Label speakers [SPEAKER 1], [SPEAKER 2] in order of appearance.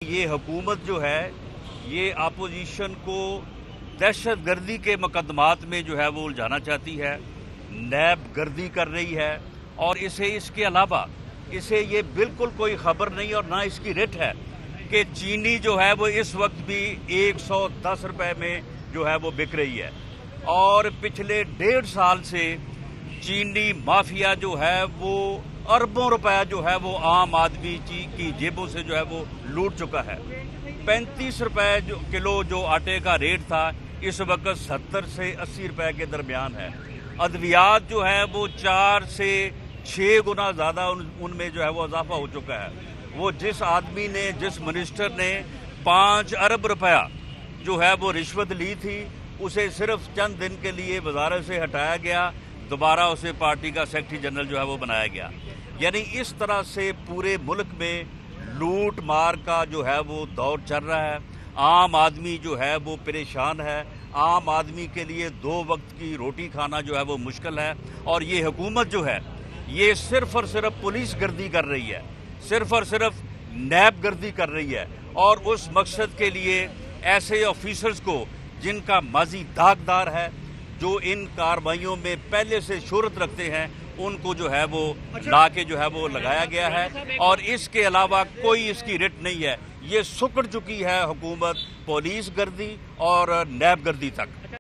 [SPEAKER 1] یہ حکومت جو ہے یہ اپوزیشن کو دہشت گردی کے مقدمات میں جو ہے وہ الجھانا چاہتی ہے، نیب گردی کر رہی ہے، اور اس کے علاوہ اسے یہ بالکل کوئی خبر نہیں اور نہ اس کی رٹ ہے کہ چینی جو ہے وہ اس وقت بھی 110 روپے میں جو ہے وہ بک رہی ہے، اور پچھلے 1.5 سال سے چینی مافیا جو ہے وہ اربوں روپے جو ہے وہ عام آدمی کی جیبوں سے جو ہے وہ لوٹ چکا ہے۔ 35 روپے کلو جو آٹے کا ریٹ تھا اس وقت 70 سے 80 روپے کے درمیان ہے۔ ادویات جو ہے وہ 4 سے 6 گنا زیادہ ان میں جو ہے وہ اضافہ ہو چکا ہے۔ وہ جس آدمی نے، جس منسٹر نے 5 ارب روپیہ جو ہے وہ رشوت لی تھی، اسے صرف چند دن کے لیے وزارت سے ہٹایا گیا، دوبارہ اسے پارٹی کا سیکرٹری جنرل جو ہے وہ بنایا گیا۔ یعنی اس طرح سے پورے ملک میں لوٹ مار کا جو ہے وہ دور چل رہا ہے۔ عام آدمی جو ہے وہ پریشان ہے، عام آدمی کے لیے 2 وقت کی روٹی کھانا جو ہے وہ مشکل ہے، اور یہ حکومت جو ہے یہ صرف اور صرف پولیس گردی کر رہی ہے، صرف اور صرف نیب گردی کر رہی ہے، اور اس مقصد کے لیے ایسے آفیسرز کو جن کا ماضی داغدار ہے، جو ان کارروائیوں میں پہلے سے شہرت رکھتے ہیں، ان کو جو ہے وہ لا کے جو ہے وہ لگایا گیا ہے، اور اس کے علاوہ کوئی اس کی رٹ نہیں ہے۔ یہ سکڑ چکی ہے حکومت پولیس گردی اور نیب گردی تک۔